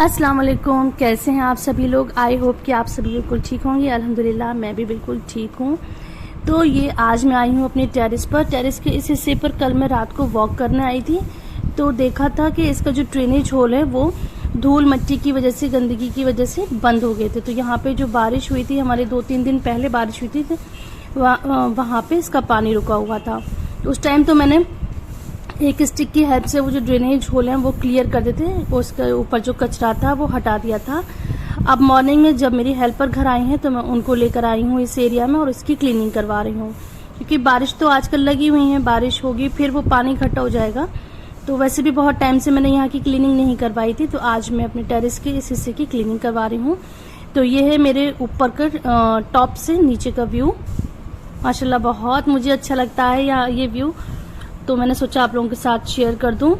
अस्सलाम वालेकुम। कैसे हैं आप सभी लोग? आई होप कि आप सभी बिल्कुल ठीक होंगे। अल्हम्दुलिल्लाह मैं भी बिल्कुल ठीक हूँ। तो ये आज मैं आई हूँ अपने टेरेस पर। टेरेस के इस हिस्से पर कल मैं रात को वॉक करने आई थी, तो देखा था कि इसका जो ड्रेनेज होल है वो धूल मिट्टी की वजह से, गंदगी की वजह से बंद हो गए थे। तो यहाँ पे जो बारिश हुई थी, हमारे 2-3 दिन पहले बारिश हुई थी, वहाँ पे इसका पानी रुका हुआ था। तो उस टाइम तो मैंने एक स्टिक की हेल्प से वो जो ड्रेनेज होल है वो क्लियर कर देते, उसके ऊपर जो कचरा था वो हटा दिया था। अब मॉर्निंग में जब मेरी हेल्पर घर आई हैं तो मैं उनको लेकर आई हूँ इस एरिया में और इसकी क्लीनिंग करवा रही हूँ, क्योंकि बारिश तो आजकल लगी हुई है, बारिश होगी फिर वो पानी इकट्ठा हो जाएगा। तो वैसे भी बहुत टाइम से मैंने यहाँ की क्लीनिंग नहीं करवाई थी, तो आज मैं अपने टेरेस के इस हिस्से की क्लीनिंग करवा रही हूँ। तो ये है मेरे ऊपर का टॉप से नीचे का व्यू। माशाल्लाह बहुत मुझे अच्छा लगता है यहाँ ये व्यू, तो मैंने सोचा आप लोगों के साथ शेयर कर दूं।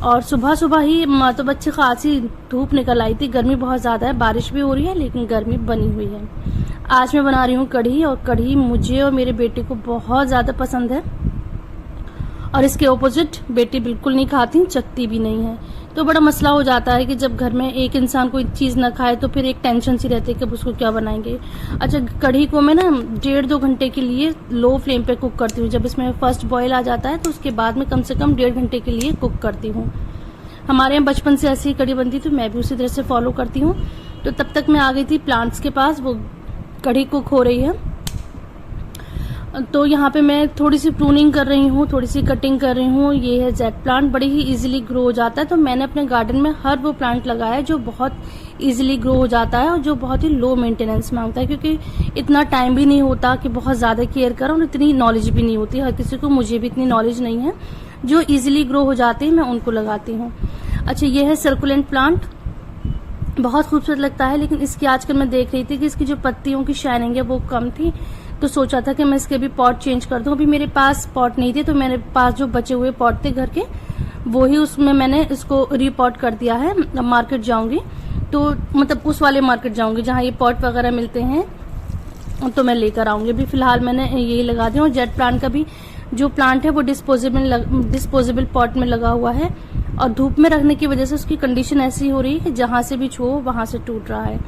और सुबह सुबह ही मतलब अच्छी खासी धूप निकल आई थी, गर्मी बहुत ज़्यादा है, बारिश भी हो रही है लेकिन गर्मी बनी हुई है। आज मैं बना रही हूँ कढ़ी, और कढ़ी मुझे और मेरे बेटे को बहुत ज़्यादा पसंद है, और इसके ऑपोजिट बेटी बिल्कुल नहीं खाती, चखती भी नहीं है। तो बड़ा मसला हो जाता है कि जब घर में एक इंसान कोई चीज़ ना खाए तो फिर एक टेंशन सी रहती है कि अब उसको क्या बनाएंगे। अच्छा, कढ़ी को मैं ना 1.5-2 घंटे के लिए लो फ्लेम पे कुक करती हूँ। जब इसमें फर्स्ट बॉयल आ जाता है तो उसके बाद में कम से कम 1.5 घंटे के लिए कुक करती हूँ। हमारे यहाँ बचपन से ऐसी ही कढ़ी बनती थी, मैं भी उसी तरह से फॉलो करती हूँ। तो तब तक मैं आ गई थी प्लांट्स के पास, वो कढ़ी कुक हो रही है। तो यहाँ पे मैं थोड़ी सी प्रूनिंग कर रही हूँ, थोड़ी सी कटिंग कर रही हूँ। ये है जेड प्लांट, बड़ी ही इजीली ग्रो हो जाता है। तो मैंने अपने गार्डन में हर वो प्लांट लगाया है जो बहुत इजीली ग्रो हो जाता है और जो बहुत ही लो मेंटेनेंस मांगता है, क्योंकि इतना टाइम भी नहीं होता कि बहुत ज़्यादा केयर करो, और इतनी नॉलेज भी नहीं होती हर किसी को, मुझे भी इतनी नॉलेज नहीं है। जो ईजिली ग्रो हो जाते हैं मैं उनको लगाती हूँ। अच्छा, ये है सर्कुलेंट प्लांट, बहुत खूबसूरत लगता है, लेकिन इसकी आजकल मैं देख रही थी कि इसकी जो पत्तियों की शाइनिंग है वो कम थी, तो सोचा था कि मैं इसके भी पॉट चेंज कर दूं। अभी मेरे पास पॉट नहीं थे, तो मेरे पास जो बचे हुए पॉट थे घर के, वो ही उसमें मैंने इसको रीपॉट कर दिया है। अब मार्केट जाऊंगी तो मतलब उस वाले मार्केट जाऊंगी जहाँ ये पॉट वगैरह मिलते हैं, तो मैं लेकर आऊंगी। अभी फिलहाल मैंने यही लगा दिया। और जेट प्लांट का भी जो प्लांट है वो डिस्पोजेबल पॉट में लगा हुआ है, और धूप में रखने की वजह से उसकी कंडीशन ऐसी हो रही है कि जहां से भी छुओ वहां से टूट रहा है।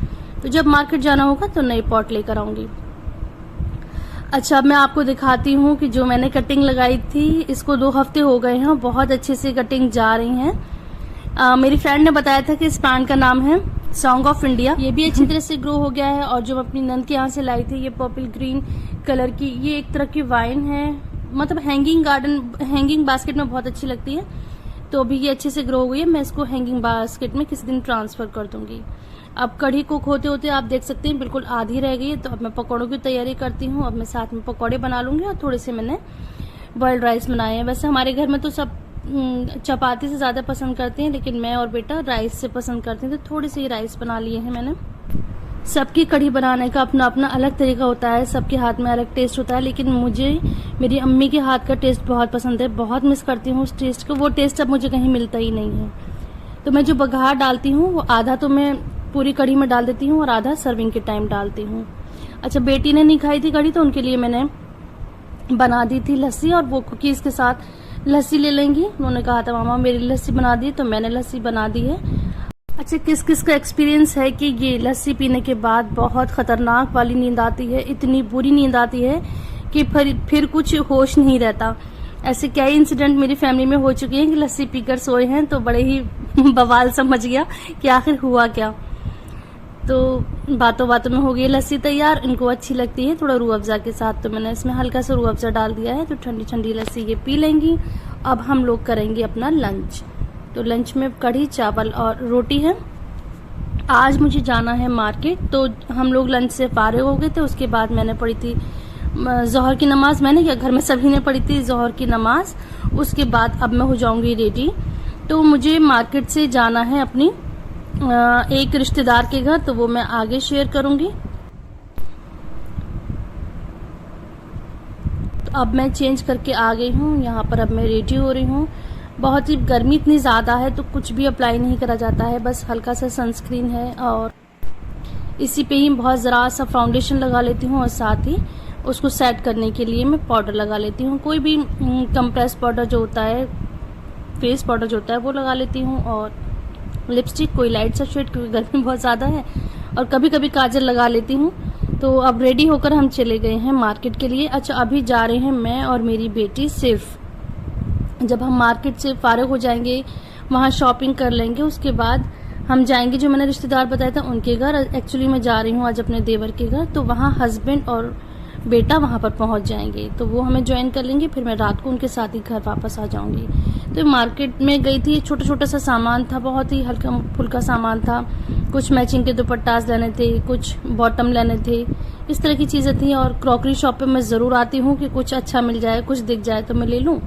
तो जब मार्केट जाना होगा तो नई पॉट लेकर आऊंगी। अच्छा, अब मैं आपको दिखाती हूँ कि जो मैंने कटिंग लगाई थी, इसको 2 हफ्ते हो गए हैं, बहुत अच्छे से कटिंग जा रही है। मेरी फ्रेंड ने बताया था कि इस प्लांट का नाम है सॉन्ग ऑफ इंडिया। ये भी अच्छी तरह से ग्रो हो गया है। और जो मैं अपनी नंद के यहाँ से लाई थी, ये पर्पल ग्रीन कलर की, ये एक तरह की वाइन है, मतलब हैंगिंग बास्केट में बहुत अच्छी लगती है। तो अभी ये अच्छे से ग्रो हुई है, मैं इसको हैंगिंग बास्केट में किसी दिन ट्रांसफर कर दूंगी। अब कढ़ी कुक होते होते आप देख सकते हैं बिल्कुल आधी रह गई है, तो अब मैं पकौड़ों की तैयारी करती हूँ। अब मैं साथ में पकौड़े बना लूंगी, और थोड़े से मैंने बॉइल्ड राइस बनाए हैं। वैसे हमारे घर में तो सब चपाती से ज़्यादा पसंद करते हैं, लेकिन मैं और बेटा राइस से पसंद करते हैं, तो थोड़ी सी राइस बना लिए हैं मैंने। सबकी कढ़ी बनाने का अपना अपना अलग तरीका होता है, सबके हाथ में अलग टेस्ट होता है, लेकिन मुझे मेरी अम्मी के हाथ का टेस्ट बहुत पसंद है, बहुत मिस करती हूँ उस टेस्ट को। वो टेस्ट अब मुझे कहीं मिलता ही नहीं है। तो मैं जो बघार डालती हूँ वो आधा तो मैं पूरी कढ़ी में डाल देती हूँ और आधा सर्विंग के टाइम डालती हूँ। अच्छा, बेटी ने नहीं खाई थी कढ़ी, तो उनके लिए मैंने बना दी थी लस्सी, और वो कुकीज़ के साथ लस्सी ले लेंगी। उन्होंने कहा था मामा मेरी लस्सी बना दी, तो मैंने लस्सी बना दी है। अच्छा, किस किस का एक्सपीरियंस है कि ये लस्सी पीने के बाद बहुत खतरनाक वाली नींद आती है, इतनी बुरी नींद आती है कि फिर कुछ होश नहीं रहता। ऐसे कई इंसिडेंट मेरी फैमिली में हो चुके हैं कि लस्सी पीकर सोए हैं, तो बड़े ही बवाल समझ गया कि आखिर हुआ क्या। तो बातों बातों में हो गई लस्सी तैयार। इनको अच्छी लगती है थोड़ा रूह अफ़ज़ा के साथ, तो मैंने इसमें हल्का सा रूह अफ़ज़ा डाल दिया है, तो ठंडी ठंडी लस्सी ये पी लेंगी। अब हम लोग करेंगे अपना लंच। तो लंच में कढ़ी चावल और रोटी है। आज मुझे जाना है मार्केट, तो हम लोग लंच से फारिग हो गए थे। उसके बाद मैंने पढ़ी थी ज़ोहर की नमाज़, मैंने क्या घर में सभी ने पढ़ी थी ज़ोहर की नमाज़। उसके बाद अब मैं हो जाऊंगी रेडी। तो मुझे मार्केट से जाना है अपनी एक रिश्तेदार के घर, तो वो मैं आगे शेयर करूंगी। तो अब मैं चेंज करके आ गई हूँ यहाँ पर, अब मैं रेडी हो रही हूँ। बहुत ही गर्मी इतनी ज़्यादा है तो कुछ भी अप्लाई नहीं करा जाता है, बस हल्का सा सनस्क्रीन है और इसी पे ही बहुत ज़रा सा फाउंडेशन लगा लेती हूँ, और साथ ही उसको सेट करने के लिए मैं पाउडर लगा लेती हूँ। कोई भी कंप्रेस पाउडर जो होता है, फेस पाउडर जो होता है वो लगा लेती हूँ, और लिपस्टिक, कोई लाइट सा शेड क्योंकि गर्मी बहुत ज़्यादा है, और कभी कभी काजल लगा लेती हूँ। तो अब रेडी होकर हम चले गए हैं मार्केट के लिए। अच्छा, अभी जा रहे हैं मैं और मेरी बेटी सिर्फ। जब हम मार्केट से फारिग हो जाएंगे, वहाँ शॉपिंग कर लेंगे, उसके बाद हम जाएंगे जो मैंने रिश्तेदार बताया था उनके घर। एक्चुअली मैं जा रही हूँ आज अपने देवर के घर, तो वहाँ हस्बैंड और बेटा वहाँ पर पहुँच जाएंगे, तो वो हमें ज्वाइन कर लेंगे। फिर मैं रात को उनके साथ ही घर वापस आ जाऊँगी। तो मार्केट में गई थी, छोटा छोटा सा सामान था, बहुत ही हल्का फुल्का सामान था। कुछ मैचिंग के दुपट्टास लेने थे, कुछ बॉटम लेने थे, इस तरह की चीज़ें थी। और क्रॉकरी शॉप पे मैं ज़रूर आती हूँ कि कुछ अच्छा मिल जाए, कुछ दिख जाए तो मैं ले लूँ।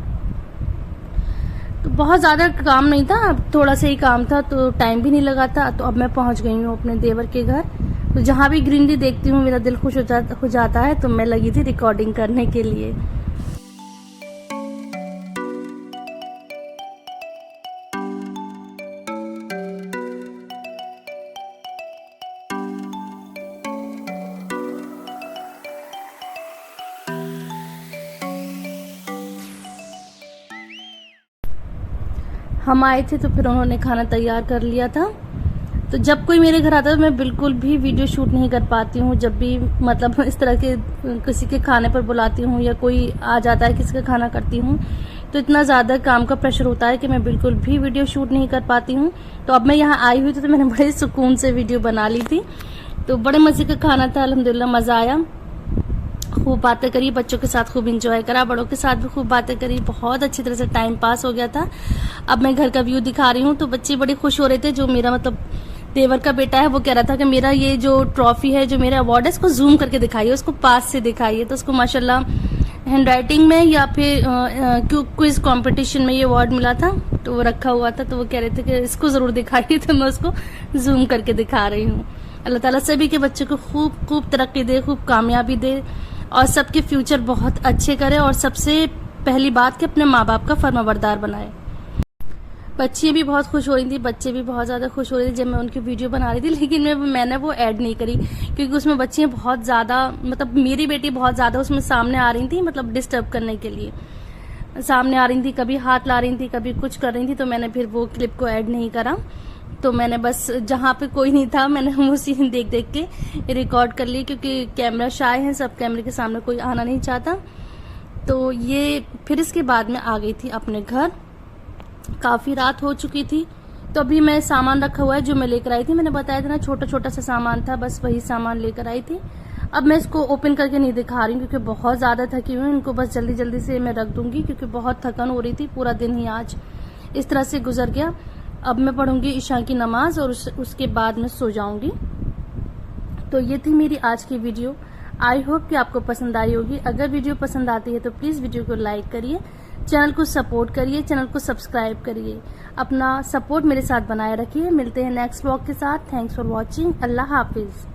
तो बहुत ज़्यादा काम नहीं था, थोड़ा सा ही काम था, तो टाइम भी नहीं लगा था। तो अब मैं पहुँच गई हूँ अपने देवर के घर। तो जहाँ भी ग्रीनरी देखती हूँ मेरा दिल खुश हो जाता है, तो मैं लगी थी रिकॉर्डिंग करने के लिए। हम आए थे तो फिर उन्होंने खाना तैयार कर लिया था। तो जब कोई मेरे घर आता है तो मैं बिल्कुल भी वीडियो शूट नहीं कर पाती हूँ। जब भी मतलब इस तरह के किसी के खाने पर बुलाती हूँ या कोई आ जाता है किसी का खाना करती हूँ, तो इतना ज़्यादा काम का प्रेशर होता है कि मैं बिल्कुल भी वीडियो शूट नहीं कर पाती हूँ। तो अब मैं यहाँ आई हुई थी तो मैंने बड़े सुकून से वीडियो बना ली थी। तो बड़े मज़े का खाना था, अल्हम्दुलिल्लाह मज़ा आया। खूब बातें करी, बच्चों के साथ खूब एंजॉय करा, बड़ों के साथ भी खूब बातें करी, बहुत अच्छी तरह से टाइम पास हो गया था। अब मैं घर का व्यू दिखा रही हूँ, तो बच्चे बड़े खुश हो रहे थे। जो मेरा मतलब देवर का बेटा है वो कह रहा था कि मेरा ये जो ट्रॉफी है, जो मेरा अवार्ड है, इसको जूम करके दिखाइए, उसको पास से दिखाइए। तो उसको माशाल्लाह हैंड राइटिंग में या फिर क्विज कंपटीशन में ये अवार्ड मिला था, तो वो रखा हुआ था। तो वो कह रहे थे कि इसको ज़रूर दिखाइए, तो मैं उसको जूम करके दिखा रही हूँ। अल्लाह ताला सभी के बच्चों को खूब खूब तरक्की दे, खूब कामयाबी दे, और सबके फ्यूचर बहुत अच्छे करे, और सबसे पहली बात कि अपने माँ बाप का फर्माबरदार बनाए। बच्चियाँ भी बहुत खुश हो रही थी, बच्चे भी बहुत ज़्यादा खुश हो रहे थे जब मैं उनकी वीडियो बना रही थी। लेकिन मैंने वो ऐड नहीं करी क्योंकि उसमें बच्चियाँ बहुत ज़्यादा, मतलब मेरी बेटी बहुत ज़्यादा उसमें सामने आ रही थी, मतलब डिस्टर्ब करने के लिए सामने आ रही थी, कभी हाथ ला रही थी, कभी कुछ कर रही थी। तो मैंने फिर वो क्लिप को ऐड नहीं करा। तो मैंने बस जहाँ पे कोई नहीं था मैंने वो सीन देख देख के रिकॉर्ड कर ली, क्योंकि कैमरा शाय है, सब कैमरे के सामने कोई आना नहीं चाहता। तो ये फिर इसके बाद में आ गई थी अपने घर। काफ़ी रात हो चुकी थी, तो अभी मैं सामान रखा हुआ है जो मैं लेकर आई थी। मैंने बताया था ना, छोटा छोटा सा सामान था, बस वही सामान लेकर आई थी। अब मैं इसको ओपन करके नहीं दिखा रही हूँ क्योंकि बहुत ज़्यादा थकी हुई हूँ। इनको बस जल्दी जल्दी से मैं रख दूंगी क्योंकि बहुत थकन हो रही थी। पूरा दिन ही आज इस तरह से गुजर गया। अब मैं पढ़ूंगी ईशा की नमाज और उसके बाद मैं सो जाऊंगी। तो ये थी मेरी आज की वीडियो। आई होप कि आपको पसंद आई होगी। अगर वीडियो पसंद आती है तो प्लीज़ वीडियो को लाइक करिए, चैनल को सपोर्ट करिए, चैनल को सब्सक्राइब करिए। अपना सपोर्ट मेरे साथ बनाए रखिए। मिलते हैं नेक्स्ट व्लॉग के साथ। Thanks for watching. अल्लाह हाफिज़।